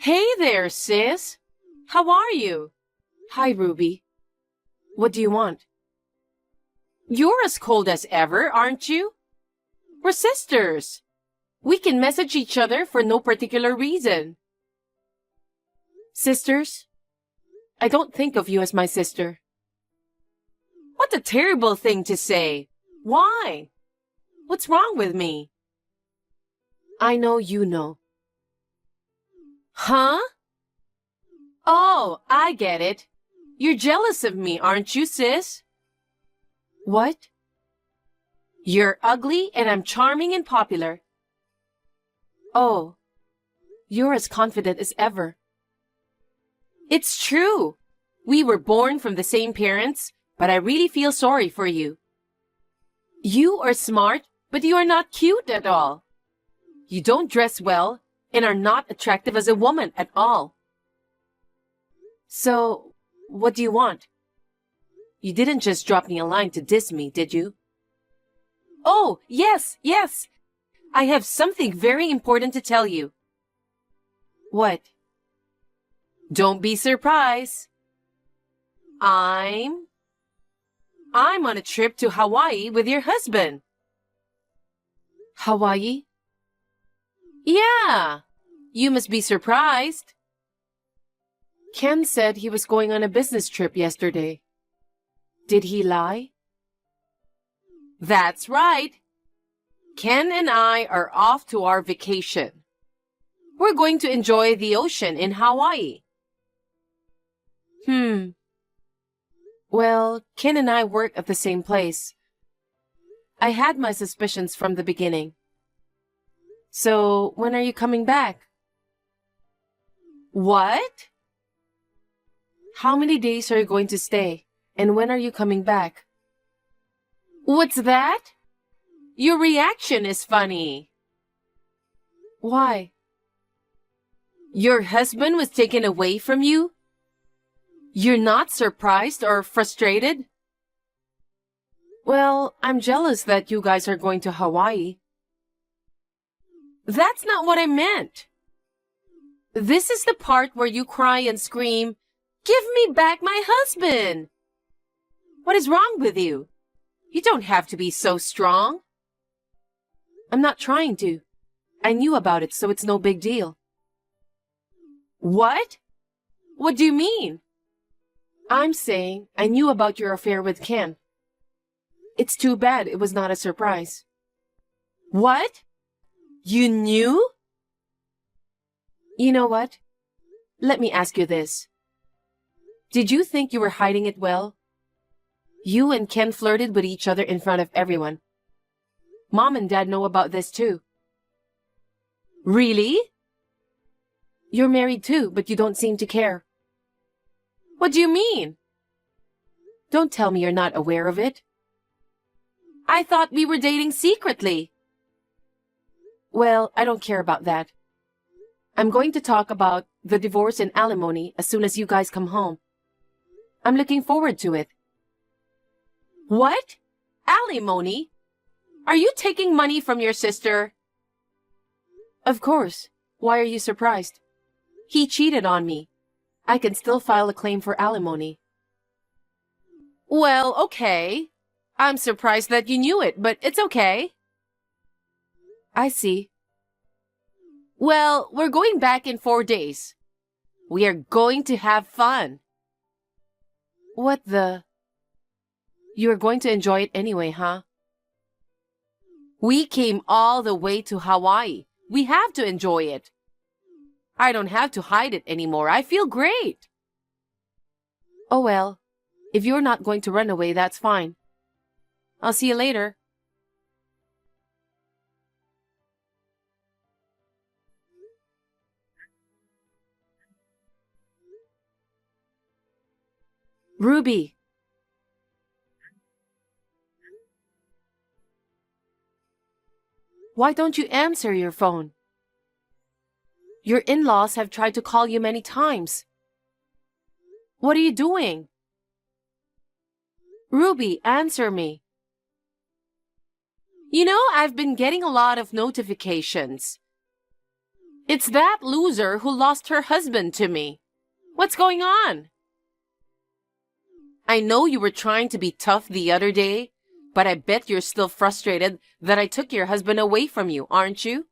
Hey there, sis. How are you? Hi, Ruby. What do you want? You're as cold as ever, aren't you? We're sisters. We can message each other for no particular reason. Sisters? I don't think of you as my sister. What a terrible thing to say. Why? What's wrong with me? I know you know. Huh? Oh, I get it. You're jealous of me, aren't you, sis? What? You're ugly and I'm charming and popular. Oh, you're as confident as ever. It's true. We were born from the same parents, but I really feel sorry for you. You are smart, but you are not cute at all. You don't dress well and are not attractive as a woman at all. So, what do you want? You didn't just drop me a line to diss me, did you? Oh, yes. I have something very important to tell you. What? Don't be surprised. I'm on a trip to Hawaii with your husband. Hawaii? Yeah, you must be surprised. Ken said he was going on a business trip yesterday. Did he lie? That's right. Ken and I are off to our vacation. We're going to enjoy the ocean in Hawaii. Well, Ken and I work at the same place. I had my suspicions from the beginning. So, when are you coming back? What? How many days are you going to stay? And when are you coming back? What's that? Your reaction is funny. Why? Your husband was taken away from you? You're not surprised or frustrated? Well, I'm jealous that you guys are going to Hawaii. That's not what I meant. This is the part where you cry and scream, "Give me back my husband!" What is wrong with you? You don't have to be so strong. I'm not trying to. I knew about it, so it's no big deal. What? What do you mean? I'm saying I knew about your affair with Ken. It's too bad it was not a surprise. What? You knew? You know what? Let me ask you this. Did you think you were hiding it well? You and Ken flirted with each other in front of everyone. Mom and Dad know about this too. Really? You're married too, but you don't seem to care. What do you mean? Don't tell me you're not aware of it. I thought we were dating secretly. Well, I don't care about that. I'm going to talk about the divorce and alimony as soon as you guys come home. I'm looking forward to it. What? Alimony? Are you taking money from your sister? Of course. Why are you surprised? He cheated on me. I can still file a claim for alimony. Well, okay. I'm surprised that you knew it, but it's okay. I see. Well, we're going back in 4 days. We are going to have fun. What the? You're going to enjoy it anyway, huh? We came all the way to Hawaii. We have to enjoy it. I don't have to hide it anymore. I feel great. Oh well, if you're not going to run away, that's fine. I'll see you later. Ruby. Why don't you answer your phone? Your in-laws have tried to call you many times. What are you doing? Ruby, answer me. You know, I've been getting a lot of notifications. It's that loser who lost her husband to me. What's going on? I know you were trying to be tough the other day, but I bet you're still frustrated that I took your husband away from you, aren't you?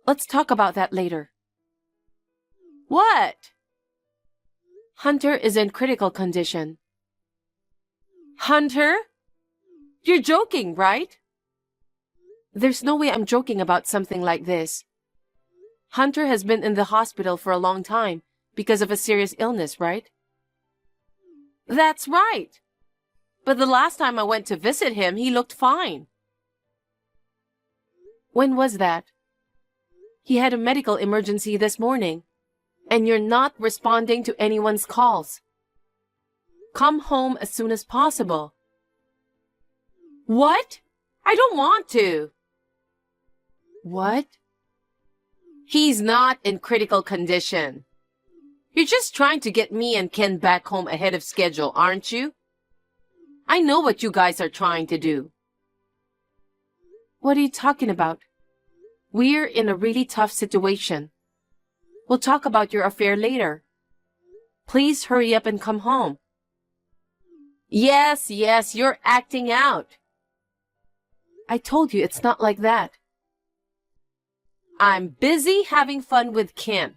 Let's talk about that later. What? Hunter is in critical condition. Hunter? You're joking, right? There's no way I'm joking about something like this. Hunter has been in the hospital for a long time because of a serious illness, right? That's right. But the last time I went to visit him, he looked fine. When was that? He had a medical emergency this morning, and you're not responding to anyone's calls. Come home as soon as possible. What? I don't want to. What? He's not in critical condition. You're just trying to get me and Ken back home ahead of schedule, aren't you? I know what you guys are trying to do. What are you talking about? We're in a really tough situation. We'll talk about your affair later. Please hurry up and come home. Yes, you're acting out. I told you it's not like that. I'm busy having fun with Ken.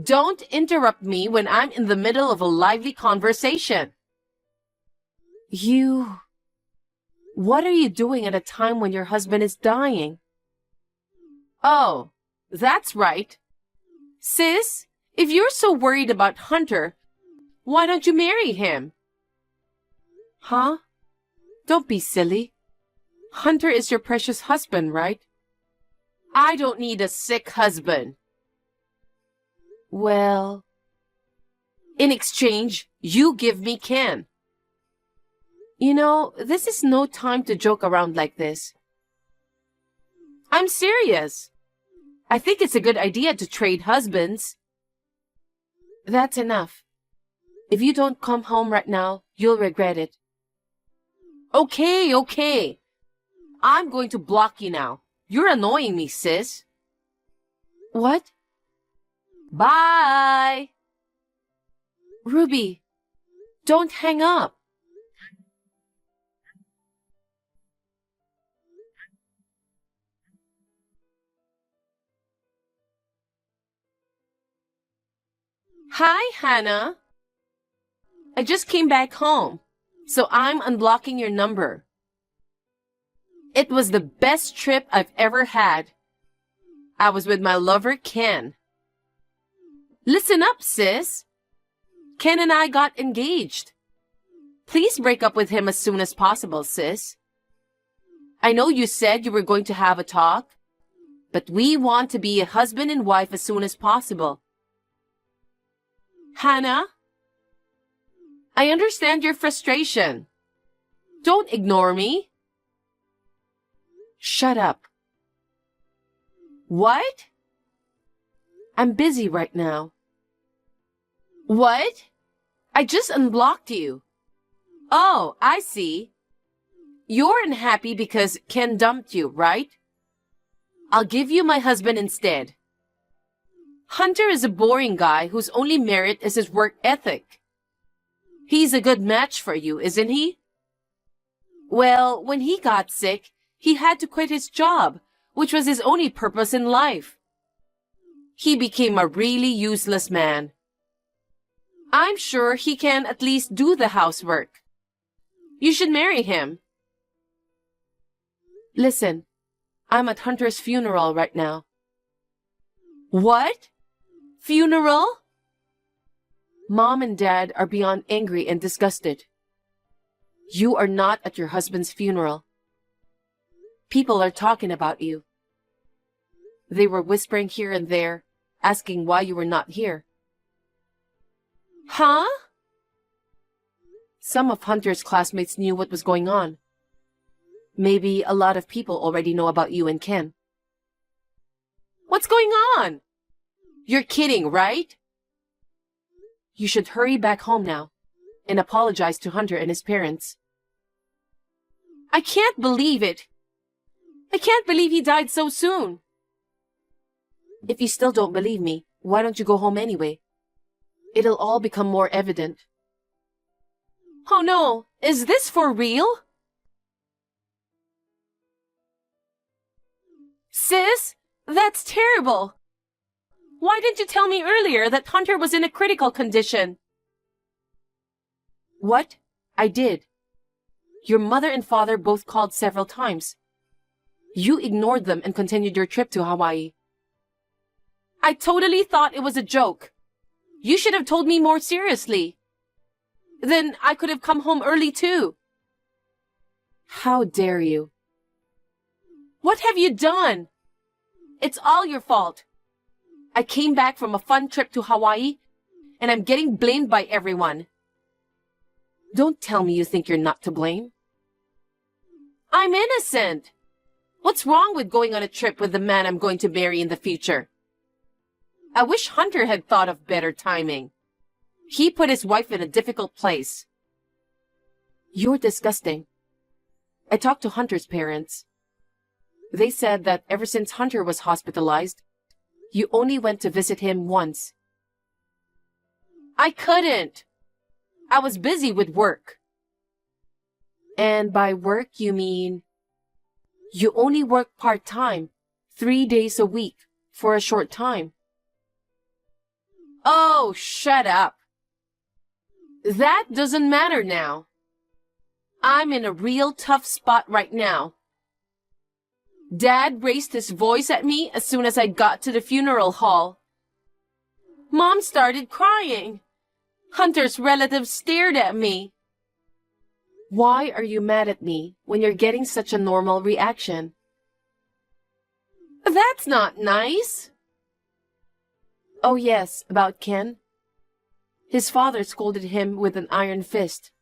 Don't interrupt me when I'm in the middle of a lively conversation. What are you doing at a time when your husband is dying? Oh, that's right. Sis, if you're so worried about Hunter, why don't you marry him? Huh? Don't be silly. Hunter is your precious husband, right? I don't need a sick husband. Well, in exchange, you give me Ken. You know, this is no time to joke around like this. I'm serious. I think it's a good idea to trade husbands. That's enough. If you don't come home right now, you'll regret it. Okay. I'm going to block you now. You're annoying me, sis. What? Bye! Ruby, don't hang up. Hi, Hannah. I just came back home, so I'm unblocking your number. It was the best trip I've ever had. I was with my lover, Ken. Listen up, sis. Ken and I got engaged. Please break up with him as soon as possible, sis. I know you said you were going to have a talk, but we want to be a husband and wife as soon as possible. Hannah, I understand your frustration. Don't ignore me. Shut up. What? I'm busy right now. What? I just unblocked you. Oh, I see. You're unhappy because Ken dumped you, right? I'll give you my husband instead. Hunter is a boring guy whose only merit is his work ethic. He's a good match for you, isn't he? Well, when he got sick, he had to quit his job, which was his only purpose in life. He became a really useless man. I'm sure he can at least do the housework. You should marry him. Listen, I'm at Hunter's funeral right now. What? Funeral? Mom and Dad are beyond angry and disgusted. You are not at your husband's funeral. People are talking about you. They were whispering here and there, asking why you were not here. Huh? Some of Hunter's classmates knew what was going on. Maybe a lot of people already know about you and Ken. What's going on? You're kidding, right? You should hurry back home now and apologize to Hunter and his parents. I can't believe it. I can't believe he died so soon. If you still don't believe me, why don't you go home anyway? It'll all become more evident. Oh no, is this for real? Sis, that's terrible. Why didn't you tell me earlier that Hunter was in a critical condition? What? I did. Your mother and father both called several times. You ignored them and continued your trip to Hawaii. I totally thought it was a joke. You should have told me more seriously. Then I could have come home early too. How dare you? What have you done? It's all your fault. I came back from a fun trip to Hawaii, and I'm getting blamed by everyone. Don't tell me you think you're not to blame. I'm innocent. What's wrong with going on a trip with the man I'm going to marry in the future? I wish Hunter had thought of better timing. He put his wife in a difficult place. You're disgusting. I talked to Hunter's parents. They said that ever since Hunter was hospitalized, you only went to visit him once. I couldn't. I was busy with work. And by work, you mean you only work part-time, 3 days a week, for a short time. Oh, shut up. That doesn't matter now. I'm in a real tough spot right now. Dad raised his voice at me as soon as I got to the funeral hall. Mom started crying. Hunter's relatives stared at me. Why are you mad at me when you're getting such a normal reaction? That's not nice. Oh yes, about Ken. His father scolded him with an iron fist.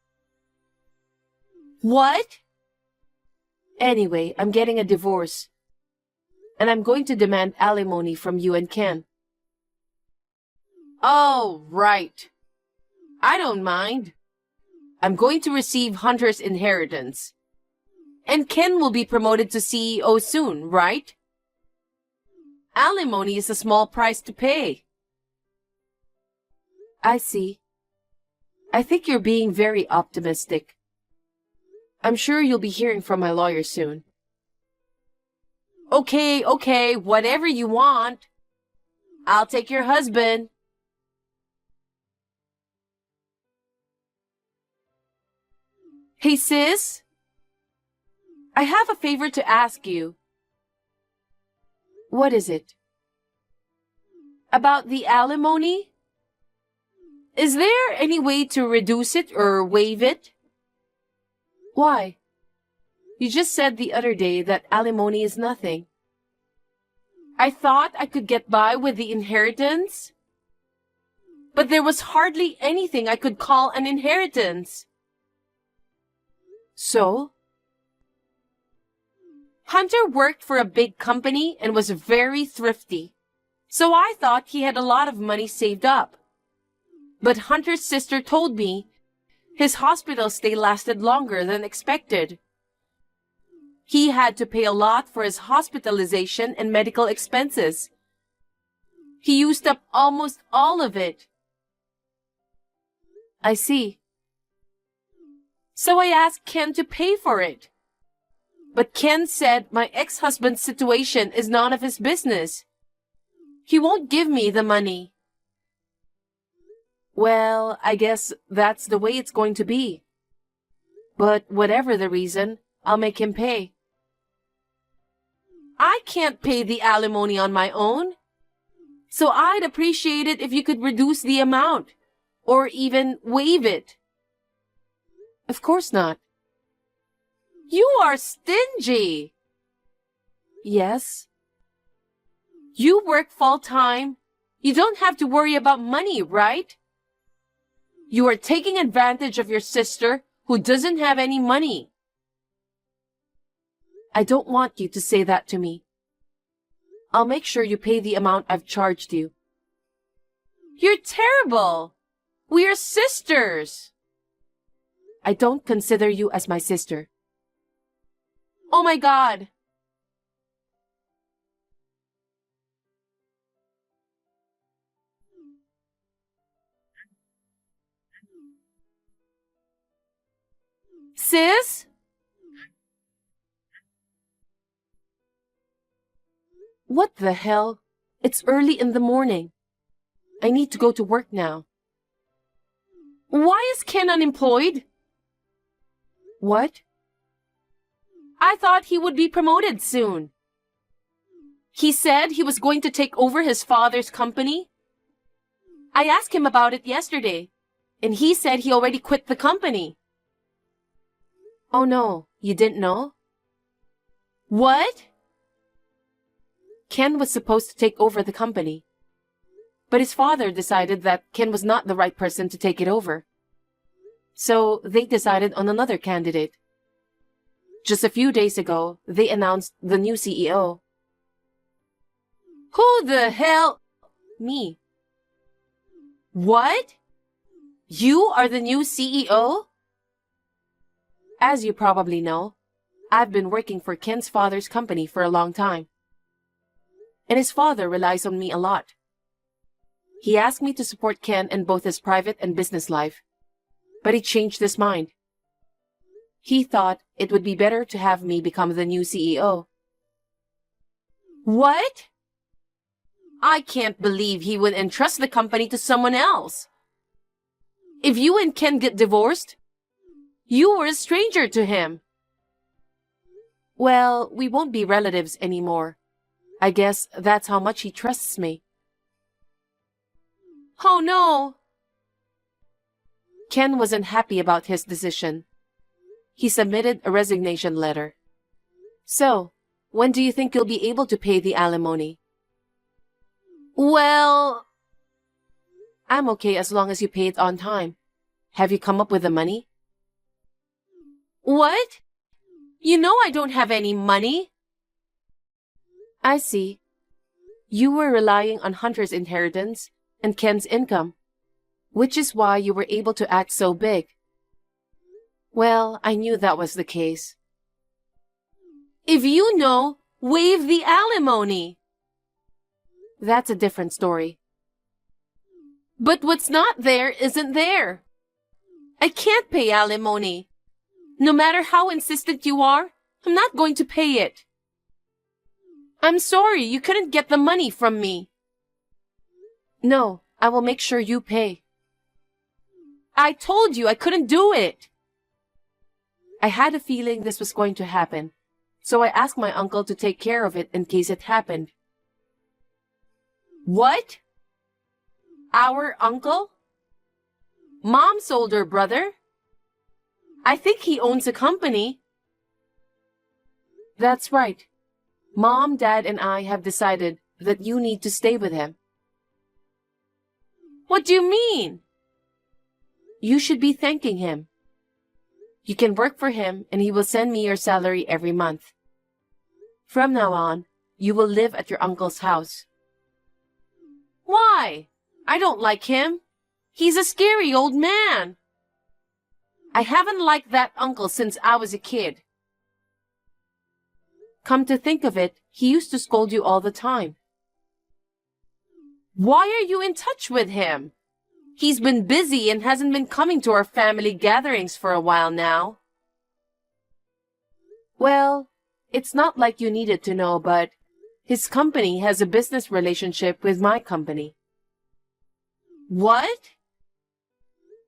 What? Anyway, I'm getting a divorce. And I'm going to demand alimony from you and Ken. Oh, right. I don't mind. I'm going to receive Hunter's inheritance. And Ken will be promoted to CEO soon, right? Alimony is a small price to pay. I see. I think you're being very optimistic. I'm sure you'll be hearing from my lawyer soon. Okay, whatever you want. I'll take your husband. Hey, sis. I have a favor to ask you. What is it? About the alimony? Is there any way to reduce it or waive it? Why? You just said the other day that alimony is nothing. I thought I could get by with the inheritance. But there was hardly anything I could call an inheritance. So? Hunter worked for a big company and was very thrifty. So I thought he had a lot of money saved up. But Hunter's sister told me his hospital stay lasted longer than expected. He had to pay a lot for his hospitalization and medical expenses. He used up almost all of it. I see. So I asked Ken to pay for it. But Ken said my ex-husband's situation is none of his business. He won't give me the money. Well, I guess that's the way it's going to be. But whatever the reason, I'll make him pay. I can't pay the alimony on my own. So I'd appreciate it if you could reduce the amount, or even waive it. Of course not. You are stingy. Yes. You work full-time. You don't have to worry about money, right? You are taking advantage of your sister who doesn't have any money. I don't want you to say that to me. I'll make sure you pay the amount I've charged you. You're terrible. We are sisters. I don't consider you as my sister. Oh my God. Sis? What the hell? It's early in the morning. I need to go to work now. Why is Ken unemployed? What? I thought he would be promoted soon. He said he was going to take over his father's company. I asked him about it yesterday, and he said he already quit the company. Oh no, you didn't know? What? Ken was supposed to take over the company, but his father decided that Ken was not the right person to take it over. So they decided on another candidate. Just a few days ago, they announced the new CEO. Who the hell? Me. What? You are the new CEO? As you probably know, I've been working for Ken's father's company for a long time. And his father relies on me a lot. He asked me to support Ken in both his private and business life, but he changed his mind. He thought it would be better to have me become the new CEO. What? I can't believe he would entrust the company to someone else. If you and Ken get divorced, you were a stranger to him. Well, we won't be relatives anymore. I guess that's how much he trusts me. Oh no! Ken wasn't happy about his decision. He submitted a resignation letter. So, when do you think you'll be able to pay the alimony? Well, I'm okay as long as you pay it on time. Have you come up with the money? What? You know I don't have any money. I see. You were relying on Hunter's inheritance and Ken's income, which is why you were able to act so big. Well, I knew that was the case. If you know, waive the alimony. That's a different story. But what's not there isn't there. I can't pay alimony. No matter how insistent you are, I'm not going to pay it. I'm sorry you couldn't get the money from me. No, I will make sure you pay. I told you I couldn't do it. I had a feeling this was going to happen, so I asked my uncle to take care of it in case it happened. What? Our uncle? Mom's older brother? I think he owns a company. That's right. Mom, Dad, and I have decided that you need to stay with him. What do you mean? You should be thanking him. You can work for him and he will send me your salary every month. From now on, you will live at your uncle's house. Why? I don't like him. He's a scary old man. I haven't liked that uncle since I was a kid. Come to think of it, he used to scold you all the time. Why are you in touch with him? He's been busy and hasn't been coming to our family gatherings for a while now. Well, it's not like you needed to know, but his company has a business relationship with my company. What?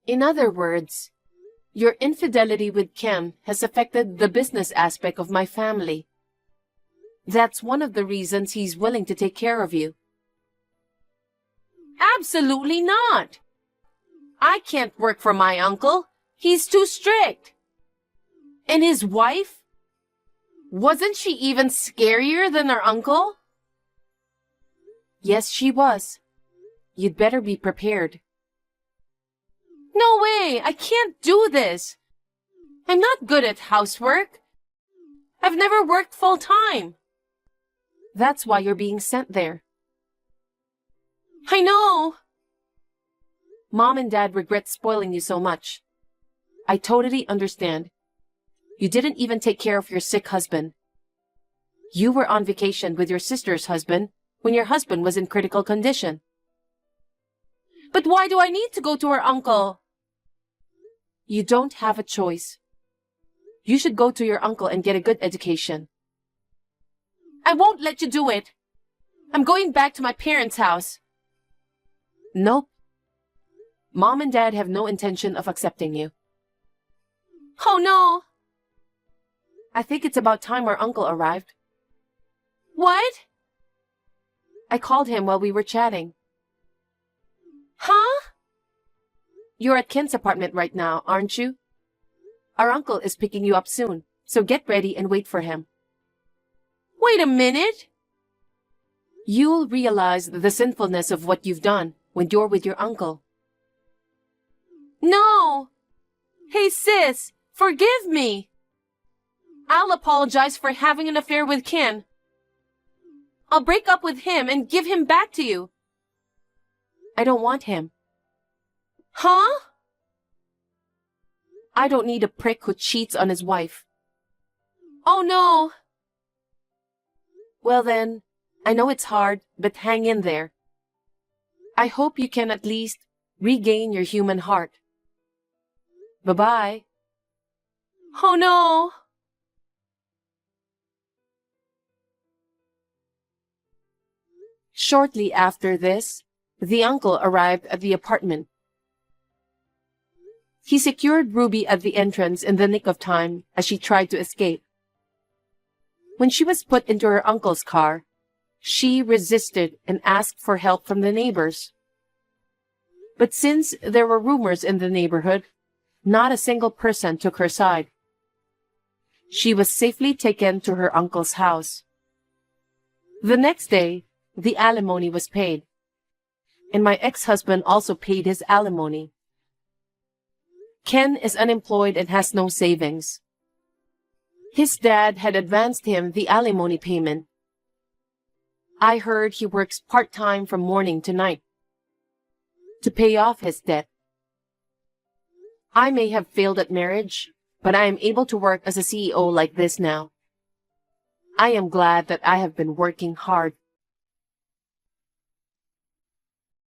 In other words, your infidelity with Ken has affected the business aspect of my family. That's one of the reasons he's willing to take care of you. Absolutely not. I can't work for my uncle. He's too strict. And his wife? Wasn't she even scarier than our uncle? Yes, she was. You'd better be prepared. No way! I can't do this! I'm not good at housework. I've never worked full-time. That's why you're being sent there. I know! Mom and Dad regret spoiling you so much. I totally understand. You didn't even take care of your sick husband. You were on vacation with your sister's husband when your husband was in critical condition. But why do I need to go to our uncle? You don't have a choice. You should go to your uncle and get a good education. I won't let you do it. I'm going back to my parents' house. Nope. Mom and Dad have no intention of accepting you. Oh no! I think it's about time our uncle arrived. What? I called him while we were chatting. Huh? You're at Ken's apartment right now, aren't you? Our uncle is picking you up soon, so get ready and wait for him. Wait a minute! You'll realize the sinfulness of what you've done when you're with your uncle. No! Hey sis, forgive me! I'll apologize for having an affair with Ken. I'll break up with him and give him back to you. I don't want him. Huh? I don't need a prick who cheats on his wife. Oh no! Well then, I know it's hard, but hang in there. I hope you can at least regain your human heart. Bye-bye. Oh no! Shortly after this, the uncle arrived at the apartment. He secured Ruby at the entrance in the nick of time as she tried to escape. When she was put into her uncle's car, she resisted and asked for help from the neighbors. But since there were rumors in the neighborhood, not a single person took her side. She was safely taken to her uncle's house. The next day, the alimony was paid, and my ex-husband also paid his alimony. Ken is unemployed and has no savings. His dad had advanced him the alimony payment. I heard he works part-time from morning to night to pay off his debt. I may have failed at marriage, but I am able to work as a CEO like this now. I am glad that I have been working hard.